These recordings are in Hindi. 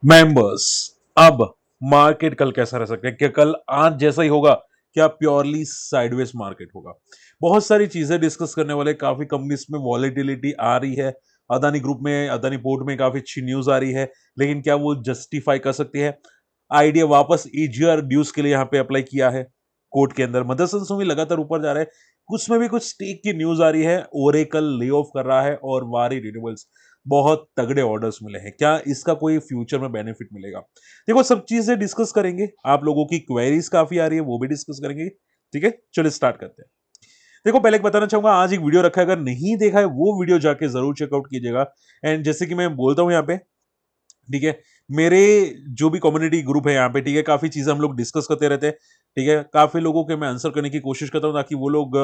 मेंबर्स, अब मार्केट कल कैसा रह सकता है? क्या कल आज जैसा ही होगा? क्या प्योरली साइडवेज मार्केट होगा? बहुत सारी चीजें डिस्कस करने वाले, काफी कंपनीज में वॉलेटिलिटी आ रही है। अदानी ग्रुप में, अदानी पोर्ट में काफी अच्छी न्यूज आ रही है, लेकिन क्या वो जस्टिफाई कर सकती है? आइडिया वापस ईजीआर ड्यूज के लिए यहाँ पे अप्लाई किया है कोर्ट के अंदर। मदरसन सुमी लगातार ऊपर जा रहा है, कुछ में भी कुछ स्टेक की न्यूज आ रही है। ओरेकल ले ऑफ कर रहा है और वारी रिन्यूएबल्स, बहुत तगड़े ऑर्डर्स मिले हैं। क्या इसका कोई फ्यूचर में बेनिफिट मिलेगा? देखो, सब चीजें डिस्कस करेंगे। आप लोगों की क्वेरीज काफी आ रही है, वो भी डिस्कस करेंगे। ठीक है, चलो स्टार्ट करते हैं। देखो, पहले एक बताना चाहूंगा, आज एक वीडियो रखा है, अगर नहीं देखा है वो वीडियो जाके जरूर चेकआउट कीजिएगा। एंड जैसे कि मैं बोलता हूं यहाँ पे, ठीक है, मेरे जो भी कम्युनिटी ग्रुप है यहाँ पे, ठीक है, काफी चीजें हम लोग डिस्कस करते रहते हैं। ठीक है, काफी लोगों के मैं आंसर करने की कोशिश करता हूँ ताकि वो लोग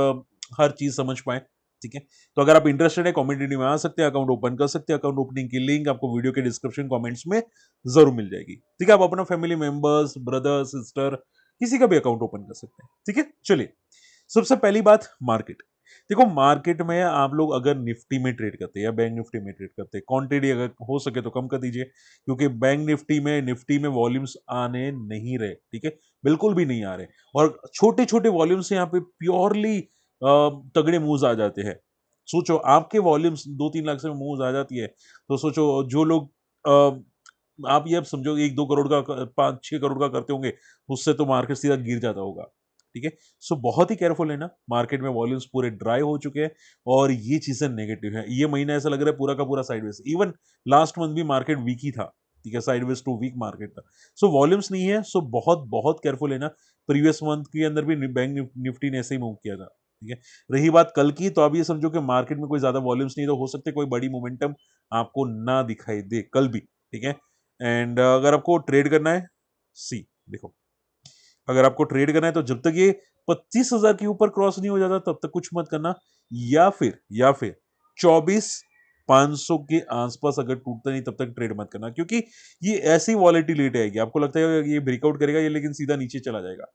हर चीज समझ पाए। ठीक है, तो अगर आप इंटरेस्टेड है, कम्युनिटी में आ सकते हैं, अकाउंट ओपन कर सकते हैं। अकाउंट ओपनिंग की लिंक आपको वीडियो के डिस्क्रिप्शन कमेंट्स में जरूर मिल जाएगी। ठीक है, आप अपना फैमिली मेंबर्स, ब्रदर, सिस्टर, किसी का भी अकाउंट ओपन कर सकते हैं। ठीक है, चलिए, सबसे पहली बात, मार्केट। देखो, मार्केट में आप लोग अगर निफ्टी में ट्रेड करते हैं या बैंक निफ्टी में ट्रेड करते हैं, क्वांटिटी अगर हो सके तो कम कर दीजिए, क्योंकि बैंक निफ्टी में वॉल्यूम्स आने नहीं रहे। ठीक है, बिल्कुल भी नहीं आ रहे। और छोटे छोटे वॉल्यूम्स से यहाँ पे प्योरली तगड़े मूव्स आ जाते हैं। सोचो, आपके वॉल्यूम्स 2-3 लाख से मूव्स आ जाती है, तो सोचो जो लोग आप ये अब समझो 1-2 करोड़ का, 5-6 करोड़ का करते होंगे, उससे तो मार्केट सीधा गिर जाता होगा। ठीक है, सो बहुत ही केयरफुल है ना। मार्केट में वॉल्यूम्स पूरे ड्राई हो चुके हैं और ये चीजें नेगेटिव है। ये महीना ऐसा लग रहा है पूरा का पूरा साइडवेज। इवन लास्ट मंथ भी मार्केट वीक ही था। ठीक है, साइडवेज टू वीक मार्केट था। सो वॉल्यूम्स नहीं है, सो बहुत बहुत केयरफुल है ना। प्रीवियस मंथ के अंदर भी बैंक निफ्टी ने ऐसे ही मूव किया था। ठीक है, रही बात कल की, तो आप ये समझो कि मार्केट में कोई ज्यादा वॉल्यूम्स नहीं, तो हो सकता है कोई बड़ी मोमेंटम आपको ना दिखाई दे कल भी। ठीक है, एंड अगर आपको ट्रेड करना है, सी देखो, अगर आपको ट्रेड करना है तो जब तक ये 25,000 के ऊपर क्रॉस नहीं हो जाता तब तक कुछ मत करना। या फिर 24,500 के आसपास अगर टूटता नहीं तब तक ट्रेड मत करना, क्योंकि ये ऐसी वॉलेटिलिटी आएगी, आपको लगता है ये ब्रेकआउट करेगा ये, लेकिन सीधा नीचे चला जाएगा।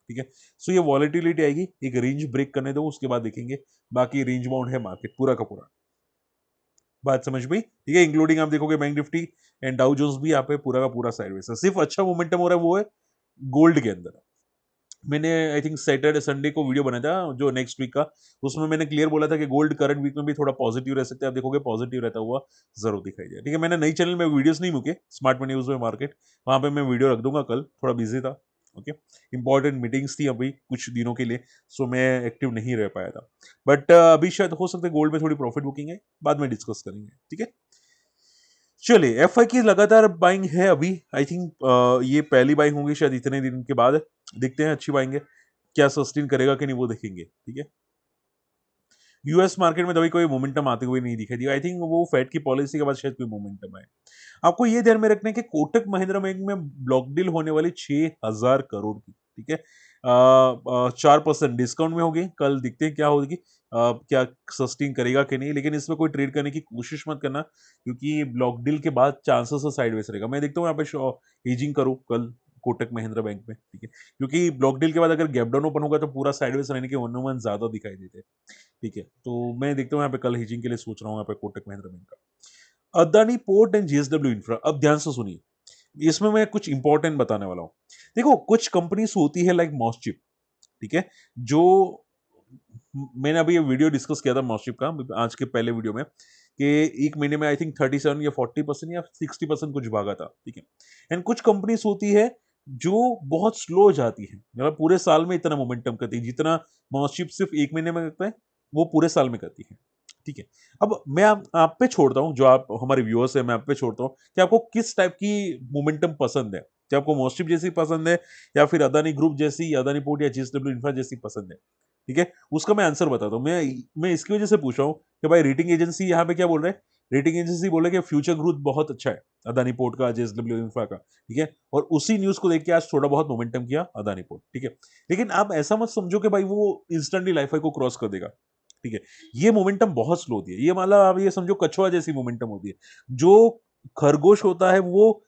ठीक है, सो ये वॉलेटिलिटी आएगी, एक रेंज ब्रेक करने दो, उसके बाद देखेंगे। बाकी रेंज बाउंड है मार्केट पूरा का पूरा। बात समझ में? ठीक है, इंक्लूडिंग आप देखोगे bank Nifty and Dow Jones भी यहाँ पे पूरा का पूरा साइडवेज है। सिर्फ अच्छा मोमेंटम हो रहा है वो है गोल्ड के अंदर। मैंने आई थिंक सैटरडे संडे को वीडियो बनाया था जो नेक्स्ट वीक का, उसमें मैंने क्लियर बोला था कि गोल्ड करंट वीक में भी थोड़ा पॉजिटिव रह सकते हैं। आप देखोगे पॉजिटिव रहता हुआ जरूर दिखाई दिया। ठीक है, मैंने नई चैनल में वीडियोस नहीं मुके, स्मार्ट मनी न्यूज में मार्केट, वहां पे मैं वीडियो रख दूंगा। कल थोड़ा बिजी था। ओके, इंपॉर्टेंट मीटिंग्स थी अभी कुछ दिनों के लिए, सो मैं एक्टिव नहीं रह पाया था। बट अभी शायद हो सकता है गोल्ड में थोड़ी प्रॉफिट बुकिंग है, बाद में डिस्कस करेंगे। ठीक है, चलिए, एफआई की लगातार बाइंग है अभी। आई थिंक ये पहली बाइंग होगी शायद इतने दिन के बाद। देखते हैं, अच्छी बाइंग है, क्या सस्टेन करेगा कि नहीं वो देखेंगे। ठीक है, यूएस मार्केट में तभी कोई मोमेंटम आते हुए नहीं दिखाई दिया। आई थिंक वो फेड की पॉलिसी के बाद शायद कोई मोमेंटम है। आपको ये ध्यान में रखना है कि कोटक महिंद्रा बैंक में ब्लॉक डील होने वाली 6,000 करोड़ की। ठीक है, 4% डिस्काउंट में होगी। कल देखते हैं क्या होगी, क्या सस्टेन करेगा कि नहीं, लेकिन इसमें कोई ट्रेड करने की कोशिश मत करना, क्योंकि ब्लॉक डील के बाद चांसेस है साइडवेज रहेगा। मैं देखता हूँ यहाँ पे हेजिंग करूँ कल कोटक महिंद्रा बैंक में। ठीक है, क्योंकि ब्लॉक डील के बाद अगर गैप डाउन ओपन होगा तो पूरा साइडवेज रहने के अनुमान ज्यादा दिखाई देते हैं। ठीक है, तो मैं देखता हूँ यहाँ पे कल हेजिंग के लिए सोच रहा हूँ यहाँ पे कोटक महिंद्रा बैंक का। Adani port and JSW infra, अब ध्यान से सुनिए, इसमें मैं कुछ इंपॉर्टेंट बताने वाला हूँ। देखो, कुछ कंपनीज होती है लाइक मॉसचिप। ठीक है, जो मैंने अभी ये वीडियो डिस्कस किया था मॉसचिप का आज के पहले वीडियो में, कि एक महीने में आई थिंक 37 या 40% या 60% कुछ भागा था। ठीक है, एंड कुछ कंपनीज होती है जो बहुत स्लो जाती है, मतलब पूरे साल में इतना मोमेंटम करती है जितना मॉसचिप सिर्फ एक महीने में करता है, वो पूरे साल में करती है। ठीक है, अब मैं आप पे छोड़ता हूं, जो आप हमारे व्यूअर्स है, मैं आप पे छोड़ता हूं कि आपको किस टाइप की मोमेंटम पसंद है। क्या आपको मॉसचिप जैसी पसंद है, या फिर अदानी ग्रुप जैसी, अदानी पोर्ट या जीएसडब्ल्यू इंफ्रा जैसी पसंद है? ठीक है, उसका मैं आंसर बताता हूँ। मैं इसकी वजह से पूछ रहा हूँ कि भाई, रेटिंग एजेंसी यहाँ पे क्या बोल रहे हैं? रेटिंग एजेंसी बोल रहे हैं कि फ्यूचर ग्रोथ बहुत अच्छा है अदानी पोर्ट का, जेएसडब्ल्यू इंफ्रा का। ठीक है, और उसी न्यूज को देख के आज थोड़ा बहुत मोमेंटम किया अदानी पोर्ट। ठीक है, लेकिन आप ऐसा मत समझो कि भाई वो इंस्टेंटली लाइफ को क्रॉस कर देगा। ठीक है, ये मोमेंटम बहुत स्लो होती है। ये मतलब आप ये समझो कछुआ जैसी मोमेंटम होती है। जो खरगोश होता है वो,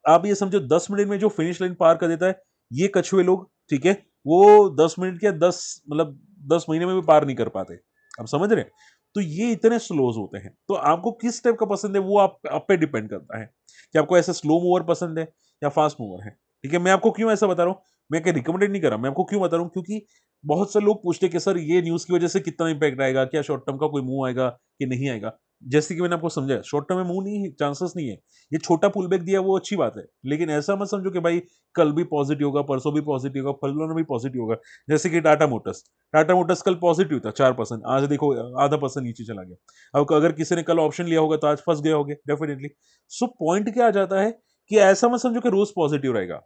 आप ये समझो 10 मिनट में जो फिनिश लाइन पार कर देता है, ये कछुए लोग, ठीक है, वो 10 मिनट के 10 मतलब 10 महीने में भी पार नहीं कर पाते। आप समझ रहे हैं? तो ये इतने स्लोज होते हैं। तो आपको किस टाइप का पसंद है वो आप पे डिपेंड करता है कि आपको ऐसे स्लो मूवर पसंद है या फास्ट मूवर है। ठीक है, मैं आपको क्यों ऐसा बता रहा हूँ, मैं क्या रिकमेंडेड नहीं कर रहा, मैं आपको क्यों बता रहा हूँ, क्योंकि बहुत से लोग पूछते हैं कि सर ये न्यूज़ की वजह से कितना इम्पैक्ट आएगा, क्या शॉर्ट टर्म का कोई मूव आएगा कि नहीं आएगा? जैसे कि मैंने आपको समझाया, शॉर्ट टर्म में मूव नहीं, चांसेस नहीं है। ये छोटा पुल बैक दिया वो अच्छी बात है, लेकिन ऐसा मत समझो कि भाई कल भी पॉजिटिव होगा, परसों भी पॉजिटिव होगा, फलाना भी पॉजिटिव होगा। जैसे कि टाटा मोटर्स कल पॉजिटिव था 4%, आज देखो आधा परसेंट नीचे चला गया। अब अगर किसी ने कल ऑप्शन लिया होगा तो आज फंस गए होगे डेफिनेटली। सो पॉइंट क्या आ जाता है कि ऐसा मत समझो कि रोज पॉजिटिव रहेगा।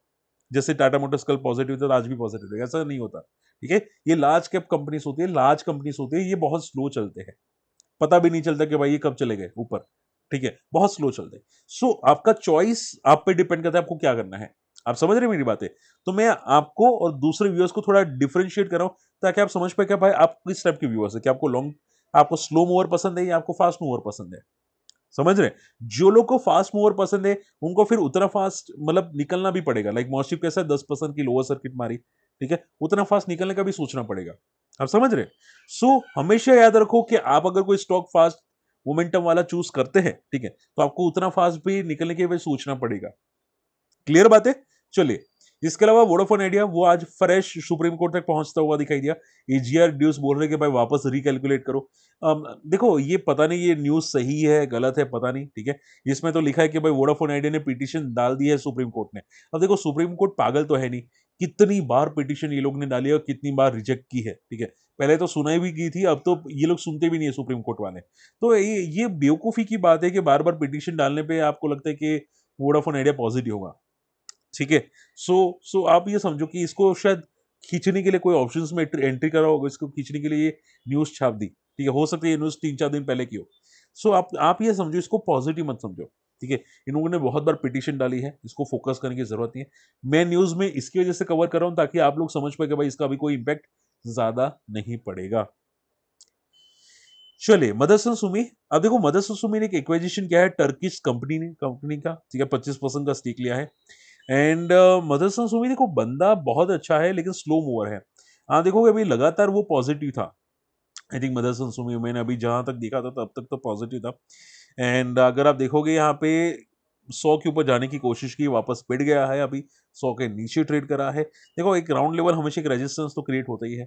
जैसे टाटा मोटर्स कल पॉजिटिव था तो आज भी पॉजिटिव रहेगा, ऐसा नहीं होता। ठीक है, ये लार्ज कैप कंपनीज होती है, लार्ज कंपनीज होती है, ये बहुत स्लो चलते हैं, पता भी नहीं चलता कि भाई ये कब चले गए ऊपर। ठीक है, बहुत स्लो चलते हैं। सो आपका चॉइस आप पे डिपेंड करता है आपको क्या करना है। आप समझ रहे हैं मेरी बातें? तो मैं आपको और दूसरे व्यूअर्स को थोड़ा डिफरेंशिएट कर रहा हूं ताकि आप समझ पाए कि भाई आप किस टाइप के व्यूअर्स है, कि आपको लॉन्ग, आपको स्लो मूवर पसंद है या आपको फास्ट मूवर पसंद है। समझ रहे हैं? जो लोग को फास्ट मूवर पसंद है उनको फिर उतना फास्ट मतलब निकलना भी पड़ेगा। लाइक मॉर्शिप कैसा है, 10% की लोअर सर्किट मारी, ठीक है, उतना फास्ट निकलने का भी सोचना पड़ेगा। आप समझ रहे हैं? सो हमेशा याद रखो कि आप अगर कोई स्टॉक फास्ट मोमेंटम वाला चूज करते हैं, ठीक है, तो आपको उतना फास्ट भी निकलने के लिए सोचना पड़ेगा। क्लियर बात है? चलिए, इसके अलावा वोडाफोन आइडिया वो आज फ्रेश सुप्रीम कोर्ट तक पहुंचता हुआ दिखाई दिया। एजीआर ड्यूस बोल रहे कि भाई वापस रिकैलकुलेट करो। देखो ये पता नहीं ये न्यूज सही है गलत है पता नहीं, ठीक है, इसमें तो लिखा है कि भाई वोडाफोन आइडिया ने पिटीशन डाल दी है सुप्रीम कोर्ट ने। अब देखो सुप्रीम कोर्ट पागल तो है नहीं, कितनी बार पिटीशन ये लोग ने डाली है और कितनी बार रिजेक्ट की है। ठीक है, पहले तो सुनाई भी की थी, अब तो ये लोग सुनते भी नहीं है सुप्रीम कोर्ट वाले। तो ये बेवकूफी की बात है कि बार बार पिटीशन डालने पे आपको लगता है कि वोडाफोन आइडिया पॉजिटिव होगा। ठीक है, सो आप ये समझो कि इसको शायद खींचने के लिए कोई ऑप्शंस में एंट्री करा होगा, इसको खींचने के लिए ये न्यूज छाप दी। ठीक है, हो सकता है ये न्यूज 3-4 दिन पहले की हो। सो आप ये समझो, इसको पॉजिटिव मत समझो। ठीक है, इन लोगों ने बहुत बार पिटीशन डाली है, इसको फोकस करने की जरूरत नहीं है। मैं न्यूज में इसकी वजह से कवर कर रहा हूं ताकि आप लोग समझ पाए कि भाई इसका अभी कोई इंपैक्ट ज्यादा नहीं पड़ेगा। चलिए, मदरसन सुमी। अब देखो मदरसन सुमी ने एक एक्विजिशन किया है टर्किश कंपनी का, ठीक है, 25% का स्टेक लिया है। एंड मदरसन सुमी देखो बंदा बहुत अच्छा है लेकिन स्लो मूवर है। हाँ देखोगे अभी लगातार वो पॉजिटिव था। आई थिंक मदरसन सुमी मैंने अभी जहां तक देखा था तब तक तो पॉजिटिव था। एंड अगर आप देखोगे यहाँ पे 100 के ऊपर जाने की कोशिश की, वापस पिट गया है, अभी 100 के नीचे ट्रेड करा है। देखो एक राउंड लेवल हमेशा एक रेजिस्टेंस तो क्रिएट होता ही है।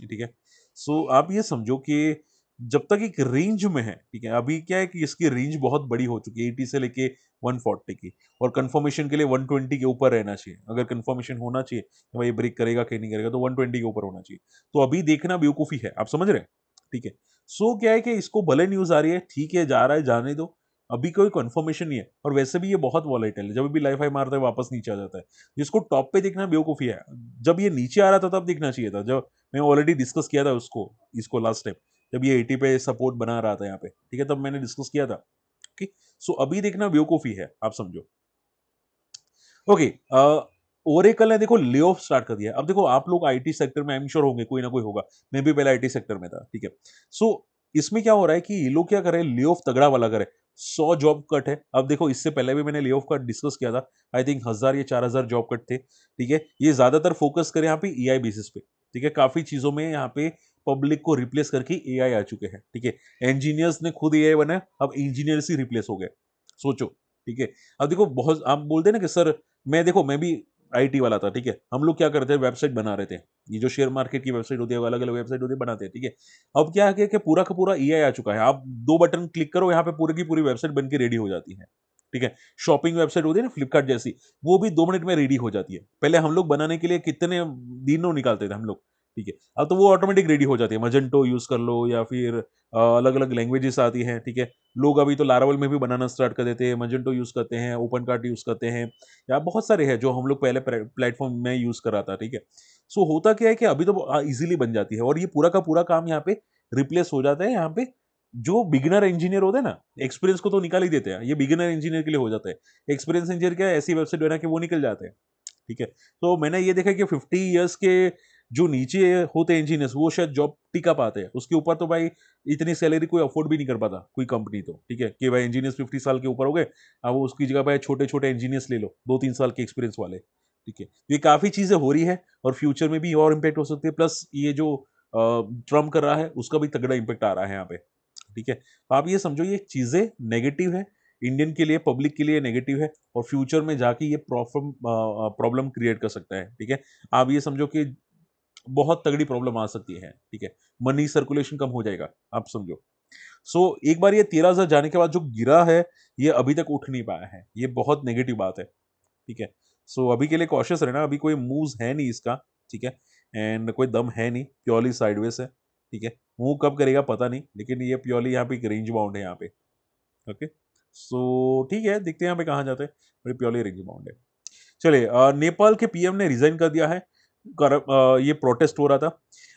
ठीक है, सो आप ये समझो कि जब तक एक रेंज में है, ठीक है, अभी क्या है कि इसकी रेंज बहुत बड़ी हो चुकी है 80 से लेके 140 की, और कंफर्मेशन के लिए 120 के ऊपर रहना चाहिए। अगर कंफर्मेशन होना चाहिए कि भाई ब्रेक करेगा कि नहीं करेगा तो 120 के ऊपर होना चाहिए। तो अभी देखना बेवकूफी है, आप समझ रहे हैं? ठीक है, सो क्या है कि इसको भले न्यूज आ रही है, ठीक है, जा रहा है, जाने दो, अभी कोई कंफर्मेशन नहीं है, और वैसे भी ये बहुत वॉलेटाइल है, जब भी लाइफ हाई मारता है वापस नीचे आ जाता है। जिसको टॉप पे देखना बेवकूफी है। जब ये नीचे आ रहा था तब देखना चाहिए था, जब मैं ऑलरेडी डिस्कस किया था उसको, इसको लास्ट टाइम जब ये 80 पे सपोर्ट बना रहा था यहाँ पे, ठीक है, तब मैंने डिस्कस किया था। ओके, सो अभी देखना बेवकूफी है, आप समझो। ओके, ओरेकल ने देखो ले ऑफ स्टार्ट कर दिया। अब देखो आप लोग आईटी सेक्टर में आई एम श्योर होंगे, कोई ना कोई होगा। मैं भी पहले आईटी सेक्टर में था, ठीक है। सो इसमें क्या हो रहा है कि ये लोग क्या कर रहे हैं, ले ऑफ तगड़ा वाला करे। 100 जॉब कट है। अब देखो इससे पहले भी मैंने ले ऑफ का डिस्कस किया था। आई थिंक 1000 या 4000 जॉब कट थे। ठीक है, ये ज्यादातर फोकस करे यहाँ पे एआई बेसिस पे। ठीक है, काफी चीजों में यहाँ पे पब्लिक को रिप्लेस करके एआई आ चुके हैं। ठीक है, इंजीनियर्स ने खुद एआई बनाया, अब इंजीनियर्स ही रिप्लेस हो गए। सोचो। ठीक है, अब देखो बहुत आप बोलते हैं ना कि सर मैं भी आईटी वाला था। ठीक है, हम लोग क्या करते हैं, वेबसाइट बना रहे थे। ये जो शेयर मार्केट की वेबसाइट होती है, अलग अलग वेबसाइट होती है, बनाते हैं। ठीक है, अब क्या है कि पूरा का पूरा एआई आ चुका है। आप 2 बटन क्लिक करो, यहाँ पे पूरी की पूरी वेबसाइट बन के रेडी हो जाती है। ठीक है, शॉपिंग वेबसाइट होती है ना फ्लिपकार्ट जैसी, वो भी 2 मिनट में रेडी हो जाती है। पहले हम लोग बनाने के लिए कितने दिनों निकालते थे हम लोग। ठीक है, अब तो वो ऑटोमेटिक रेडी हो जाती है। मजेंटो यूज कर लो या फिर अलग अलग लैंग्वेजेस आती हैं। ठीक है, लोग अभी तो लारावल में भी बनाना स्टार्ट कर देते हैं, मजेंटो यूज करते हैं, ओपन कार्ट यूज करते हैं, या बहुत सारे हैं जो हम लोग पहले प्लेटफॉर्म में यूज कर रहा था। ठीक है, सो होता क्या है कि अभी तो इजीली बन जाती है, और ये पूरा का पूरा काम यहाँ पे रिप्लेस हो जाता है। यहाँ पे जो बिगिनर इंजीनियर होते हैं ना, एक्सपीरियंस को तो निकाल ही देते हैं, ये बिगिनर इंजीनियर के लिए हो जाता है। एक्सपीरियंस इंजीनियर क्या है, ऐसी वेबसाइट बना के वो निकल जाते हैं। ठीक है, तो मैंने ये देखा कि 50 ईयर्स के जो नीचे होते हैं इंजीनियर्स, वो शायद जॉब टिका पाते हैं। उसके ऊपर तो भाई इतनी सैलरी कोई अफोर्ड भी नहीं कर पाता कोई कंपनी तो। ठीक है, कि भाई इंजीनियर्स 50 साल के ऊपर हो गए, अब वो उसकी जगह पे छोटे छोटे इंजीनियर्स ले लो 2-3 साल के एक्सपीरियंस वाले। ठीक है, ये काफी चीजें हो रही है, और फ्यूचर में भी और इम्पेक्ट हो सकती है। प्लस ये जो ट्रम्प कर रहा है उसका भी तगड़ा इम्पेक्ट आ रहा है यहाँ पे। ठीक है। तो आप ये समझो ये चीजें नेगेटिव है, इंडियन के लिए, पब्लिक के लिए नेगेटिव है, और फ्यूचर में जाके ये प्रॉब्लम प्रॉब्लम क्रिएट कर सकता है, ठीक है। आप ये समझो कि बहुत तगड़ी प्रॉब्लम आ सकती है, ठीक है। मनी सर्कुलेशन कम हो जाएगा, आप समझो। सो एक बार ये 13,000 जाने के बाद जो गिरा है, ये अभी तक उठ नहीं पाया है, ये बहुत नेगेटिव बात है, ठीक है। सो अभी के लिए कॉशियस रहना, अभी कोई मूव्स है नहीं इसका, ठीक है। एंड कोई दम है नहीं, प्योरली साइडवेज है, ठीक है। मूव कब करेगा पता नहीं, लेकिन ये प्योरली यहाँ पे एक रेंज बाउंड है यहाँ पे, ओके। सो ठीक है, देखते हैं यहाँ पे कहाँ जाते हैं, बट प्योरली रेंज बाउंड है। चलिए, नेपाल के पीएम ने रिजाइन कर दिया है। ये प्रोटेस्ट हो रहा था।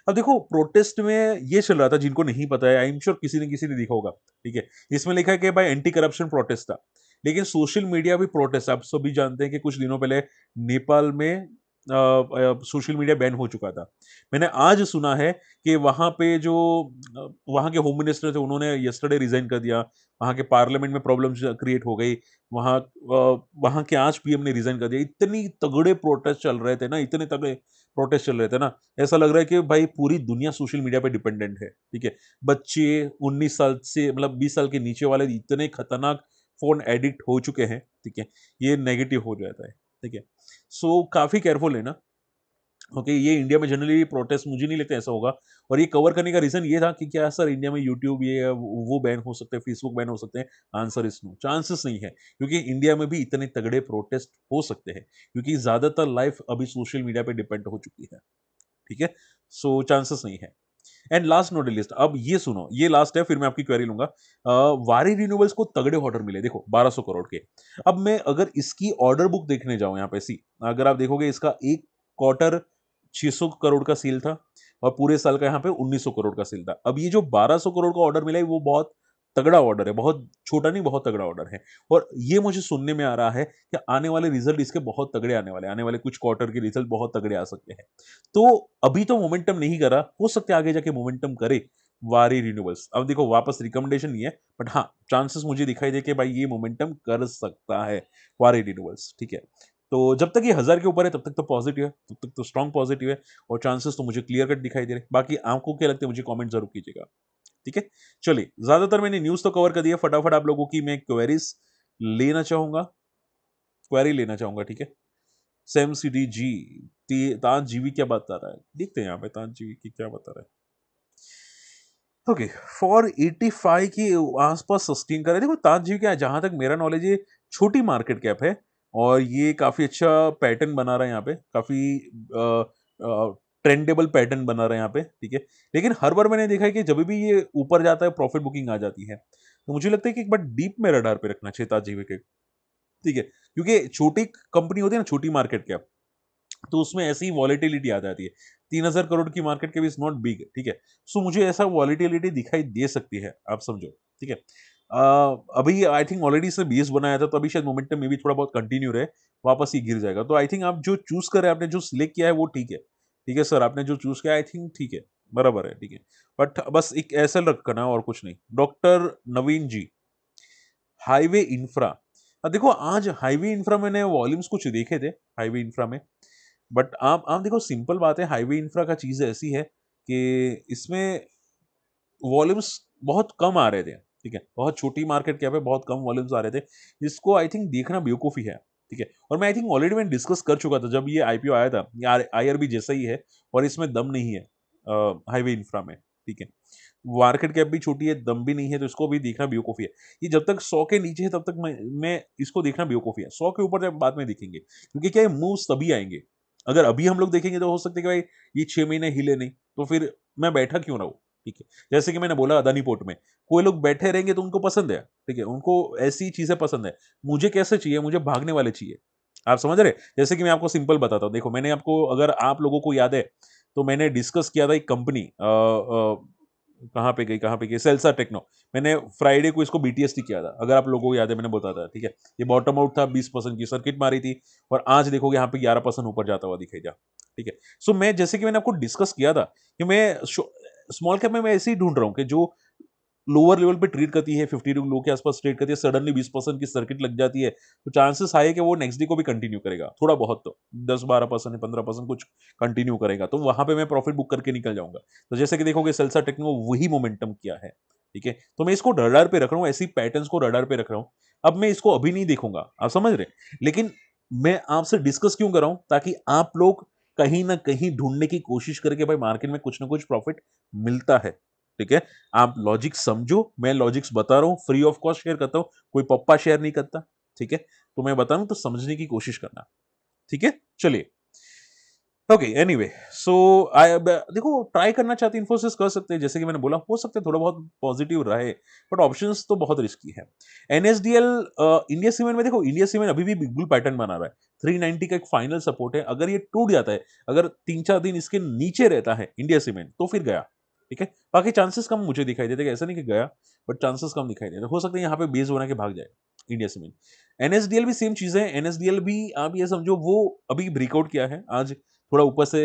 अब देखो, प्रोटेस्ट में ये चल रहा था, जिनको नहीं पता है, आई एम श्योर किसी ने देखा होगा, ठीक है। इसमें लिखा है कि भाई एंटी करप्शन प्रोटेस्ट था, लेकिन सोशल मीडिया भी प्रोटेस्ट, आप सभी जानते हैं कि कुछ दिनों पहले नेपाल में सोशल मीडिया बैन हो चुका था। मैंने आज सुना है कि वहां पे जो वहां के होम मिनिस्टर थे, उन्होंने यस्टरडे रिजाइन कर दिया। वहां के पार्लियामेंट में प्रॉब्लम क्रिएट हो गई। वहां के आज पीएम ने रिजाइन कर दिया। इतनी तगड़े प्रोटेस्ट चल रहे थे ना, इतने तगड़े प्रोटेस्ट चल रहे थे ना, ऐसा लग रहा है कि भाई पूरी दुनिया सोशल मीडिया पे डिपेंडेंट है, ठीक है। बच्चे 19 साल से, मतलब 20 साल के नीचे वाले इतने खतरनाक फोन एडिक्ट हो चुके हैं, ठीक है। ये नेगेटिव हो जाता है, ठीक है। सो काफी केयरफुल है ना। ओके, ये इंडिया में जनरली प्रोटेस्ट मुझे नहीं लगता ऐसा होगा। और ये कवर करने का रीजन ये था कि क्या सर इंडिया में यूट्यूब ये वो बैन हो सकते हैं, फेसबुक बैन हो सकते हैं? आंसर इज नो, चांसेस नहीं है, क्योंकि इंडिया में भी इतने तगड़े प्रोटेस्ट हो सकते हैं, क्योंकि ज्यादातर लाइफ अभी सोशल मीडिया पे डिपेंड हो चुकी है, ठीक है। सो चांसेस नहीं है। एंड लास्ट नॉट लिस्ट, अब ये सुनो, ये लास्ट है, फिर मैं आपकी क्वेरी लूंगा। वारी रिन्यूएबल्स को तगड़े ऑर्डर मिले, देखो 1200 करोड़ के। अब मैं अगर इसकी ऑर्डर बुक देखने जाऊं यहाँ पे, सी, अगर आप देखोगे इसका एक क्वार्टर 600 करोड़ का सेल था, और पूरे साल का यहाँ पे 1900 करोड़ का सेल था। अब ये जो 1200 करोड़ का ऑर्डर मिला है, वो बहुत तगड़ा ऑर्डर है, बहुत छोटा नहीं, बहुत तगड़ा ऑर्डर है। और ये मुझे सुनने में आ रहा है कि आने वाले रिजल्ट इसके बहुत तगड़े आने वाले हैं, आने वाले कुछ क्वार्टर के रिजल्ट बहुत तगड़े आ सकते हैं। तो अभी तो मोमेंटम नहीं करा, हो सकता है आगे जाके मोमेंटम करे वारी रिन्यूएबल्स। अब देखो, वापस रिकमेंडेशन नहीं है, बट हाँ, चांसेस मुझे दिखाई दे कि भाई ये मोमेंटम कर सकता है वारी रिन्यूएबल्स, ठीक है। तो जब तक ये 1000 के ऊपर है, तब तक तो पॉजिटिव है, तब तक तो स्ट्रॉन्ग पॉजिटिव है, और चांसेस तो मुझे क्लियर कट दिखाई दे रहे हैं। बाकी आपको क्या लगता है, मुझे कमेंट जरूर कीजिएगा, ठीक है। चलिए, ज्यादातर मैंने न्यूज तो कवर कर दिया, फटाफट आप लोगों की मैं क्वेरीज लेना चाहूंगा, क्वेरी लेना चाहूंगा, ठीक है। सेम सिटी जी, ताज जीवी क्या बता रहा है, देखते हैं यहाँ पे ताज जीवी की क्या बता रहा है। ओके, फॉर 85 के आसपास सस्टेन कर रहे हैं। देखो, ताज जीवी क्या, जहां तक मेरा नॉलेज है, छोटी मार्केट कैप है, और ये काफी अच्छा पैटर्न बना रहा है यहाँ पे, काफी ट्रेंडेबल पैटर्न बना रहा है यहाँ पे, ठीक है। लेकिन हर बार मैंने देखा है कि जब भी ये ऊपर जाता है, प्रॉफिट बुकिंग आ जाती है, तो मुझे लगता है कि एक बार डीप में रडार पे रखना चाहिए ताज जीवी के, ठीक है। क्योंकि छोटी कंपनी होती है ना, छोटी मार्केट कैप, तो उसमें ऐसी वॉलेटिलिटी आ जाती है। 3000 करोड़ की market cap is not big, ठीक है। सो मुझे ऐसा वॉलेटिलिटी दिखाई दे सकती है, आप समझो, ठीक है। अभी आई थिंक ऑलरेडी इसने 20 बनाया था, तो अभी शायद मोमेंटम में भी थोड़ा बहुत कंटिन्यू रहे, वापस ही गिर जाएगा। तो आई थिंक आप जो चूज कर रहे हैं, आपने जो सिलेक्ट किया है वो ठीक है, ठीक है सर, आपने जो चूज किया आई थिंक ठीक है, बराबर है, ठीक है। बट बस एक ऐसा रखना और कुछ नहीं। डॉक्टर नवीन जी, हाईवे इंफ्रा। देखो, आज हाईवे इंफ्रा मैंने वॉल्यूम्स कुछ देखे थे हाईवे इंफ्रा में, बट आप देखो, सिंपल बात है, हाईवे इंफ्रा का चीज ऐसी है कि इसमें वॉल्यूम्स बहुत कम आ रहे थे, ठीक है। बहुत छोटी मार्केट कैप है, बहुत कम वॉल्यूम्स आ रहे थे। इसको आई थिंक देखना बेवकूफी है, ठीक है। और मैं आई थिंक ऑलरेडी मैं डिस्कस कर चुका था जब ये आईपीओ आया था, आईआरबी जैसा ही है, और इसमें दम नहीं है हाईवे इंफ्रा में, ठीक है। मार्केट कैप भी छोटी है, दम भी नहीं है, तो इसको भी देखना बेवकूफी है। ये जब तक 100 के नीचे है, तब तक मैं इसको देखना बेवकूफी है। 100 के ऊपर जब बाद में देखेंगे, क्योंकि क्या है, मूव्स तभी आएंगे। अगर अभी हम लोग देखेंगे तो हो सकता है कि भाई ये 6 महीने हिले नहीं, तो फिर मैं बैठा क्यों रहूं, ठीक है। जैसे कि मैंने बोला, अदानी पोर्ट में कोई लोग बैठे रहेंगे तो उनको पसंद है, ठीक है, उनको ऐसी चीजें पसंद है। मुझे कैसे चाहिए, मुझे भागने वाले चाहिए, आप समझ रहे। जैसे कि मैं आपको सिंपल बताता हूँ, देखो, मैंने आपको, अगर आप लोगों को याद है, तो मैंने डिस्कस किया था एक कंपनी, कहाँ पे गई, सेल्सा टेक्नो। मैंने फ्राइडे को इसको बीटीएसटी किया था, अगर आप लोगों को याद है, मैंने बताया था, ठीक है। ये बॉटम आउट था, 20% की सर्किट मारी थी, और आज देखोगे यहाँ पे 11% ऊपर जाता हुआ दिखेगा, ठीक है। सो मैं, जैसे कि मैंने आपको डिस्कस किया था कि मैं स्मॉल कैप में मैं ऐसे ही ढूंढ रहा हूँ कि जो लोअर लेवल पे ट्रेड करती है, 50 लो के आसपास ट्रेड करती है, सडनली 20% की सर्किट लग जाती है, तो चांसेस हाई है कि वो नेक्स्ट डे को भी कंटिन्यू करेगा, थोड़ा बहुत तो 10-12% 15% कुछ कंटिन्यू करेगा, तो वहां पे मैं प्रॉफिट बुक करके निकल जाऊंगा। तो जैसे कि देखोगे, सेल्सा टेक्नो वही मोमेंटम किया है, ठीक है, तो मैं इसको रडार पे रख रहा हूँ, ऐसी पैटर्न्स को रडार पे रख रहा हूँ। अब मैं इसको अभी नहीं देखूंगा, आप समझ रहे हैं? लेकिन मैं आपसे डिस्कस क्यों कर रहा हूं, ताकि आप लोग कहीं ना कहीं ढूंढने की कोशिश करके भाई मार्केट में कुछ ना कुछ प्रॉफिट मिलता है। ठीक है, आप लॉजिक समझो, मैं लॉजिक्स बता रहा हूं, फ्री ऑफ कॉस्ट शेयर करता हूं, कोई पप्पा शेयर नहीं करता। ठीक है, तो मैं बता रहा हूं तो समझने की कोशिश करना। ठीक है, चलिए। ओके, एनीवे, सो आई देखो, ट्राई करना चाहते इन्फोसिस कर सकते हैं, जैसे कि मैंने बोला, हो सकता है थोड़ा बहुत पॉजिटिव रहे, बट ऑप्शंस तो बहुत रिस्की है। एनएसडीएल, इंडिया सीमेंट में देखो, इंडिया सीमेंट अभी भी बिग बुल पैटर्न बना रहा है। 390 का एक फाइनल सपोर्ट है, अगर ये टूट जाता है, अगर 3-4 दिन इसके नीचे रहता है इंडिया सीमेंट, तो फिर गया। ठीक है, बाकी चांसेस कम मुझे दिखाई देते, ऐसा नहीं कि गया, बट चांसेस कम दिखाई देते, हो सकता है यहाँ पे बेस बना के भाग जाए इंडिया सीमेंट। एनएसडीएल भी सेम चीज है, एनएसडीएल भी आप ये समझो वो अभी ब्रेकआउट किया है आज, थोड़ा ऊपर से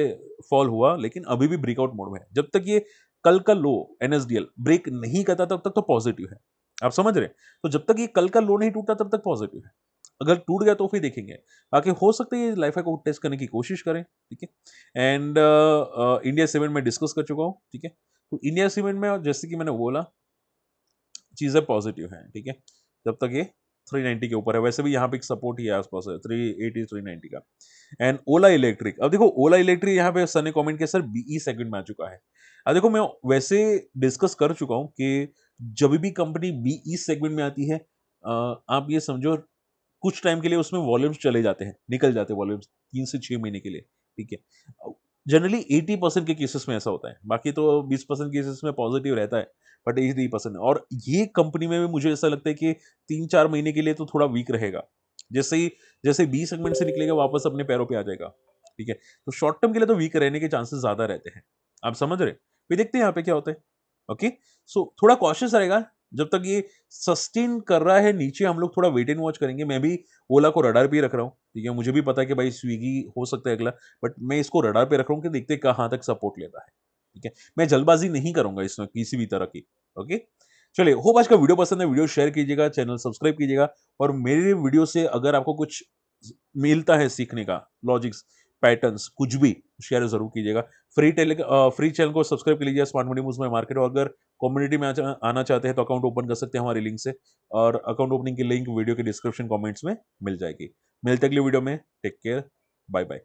फॉल हुआ, लेकिन अभी भी ब्रेकआउट मोड में है। जब तक ये कल का लो एनएसडीएल ब्रेक नहीं करता तब तक तो पॉजिटिव है, आप समझ रहे हैं? तो जब तक ये कल का लो नहीं टूटा तब तक पॉजिटिव है, अगर टूट गया तो फिर देखेंगे। बाकी हो सकता है ये लाइफ को टेस्ट करने की कोशिश करें। ठीक है, एंड इंडिया सीमेंट में डिस्कस कर चुका हूं। ठीक है, तो इंडिया सीमेंट में जैसे कि मैंने बोला, चीजें पॉजिटिव हैं। ठीक है, जब तक ये 390 के ऊपर है, वैसे भी यहाँ पे एक सपोर्ट ही है आसपास है 380 390 का। एंड ओला इलेक्ट्रिक, अब देखो ओला इलेक्ट्रिक यहाँ पे सर ने कमेंट किया, सर बीई सेगमेंट में आ चुका है। अब देखो, मैं वैसे डिस्कस कर चुका हूँ कि जब भी कंपनी बीई सेगमेंट में आती है, आप ये समझो कुछ टाइम के लिए उसमें वॉल्यूम्स चले जाते हैं, निकल जाते हैं वॉल्यूम्स 3 से 6 महीने के लिए। ठीक है, जनरली 80% के केसेस में ऐसा होता है, बाकी तो 20% केसेस में पॉजिटिव रहता है, बट 80%। और ये कंपनी में भी मुझे ऐसा लगता है कि 3-4 महीने के लिए तो थोड़ा वीक रहेगा, जैसे ही जैसे बी सेगमेंट से निकलेगा वापस अपने पैरों पे आ जाएगा। ठीक है, तो शॉर्ट टर्म के लिए तो वीक रहने के चांसेस ज्यादा रहते हैं, आप समझ रहे? फिर देखते हैं यहाँ पे क्या होता है। ओके, सो थोड़ा कॉशियस रहेगा, जब तक ये सस्टेन कर रहा है नीचे, हम लोग थोड़ा वेट एंड वॉच करेंगे। मैं भी ओला को रडार पे ही रख रहा हूँ। ठीक है, मुझे भी पता है कि भाई स्विगी हो सकता है अगला, बट मैं इसको रडार पे रख रहा हूँ कि देखते हैं कहाँ तक सपोर्ट लेता है। ठीक है, मैं जल्दबाजी नहीं करूंगा इसमें किसी भी तरह की। ओके, चलिए, होप आज का वीडियो पसंद है, वीडियो शेयर कीजिएगा, चैनल सब्सक्राइब कीजिएगा, और मेरे वीडियो से अगर आपको कुछ मिलता है सीखने का, लॉजिक्स, पैटर्न्स, कुछ भी, शेयर जरूर कीजिएगा। फ्री चैनल को सब्सक्राइब कर लीजिए, स्मार्ट मनी मूव्स में मार्केट, और अगर कम्युनिटी में आना चाहते हैं तो अकाउंट ओपन कर सकते हैं हमारी लिंक से, और अकाउंट ओपनिंग की लिंक वीडियो के डिस्क्रिप्शन कमेंट्स में मिल जाएगी। मिलते हैं अगले वीडियो में, टेक केयर, बाय बाय।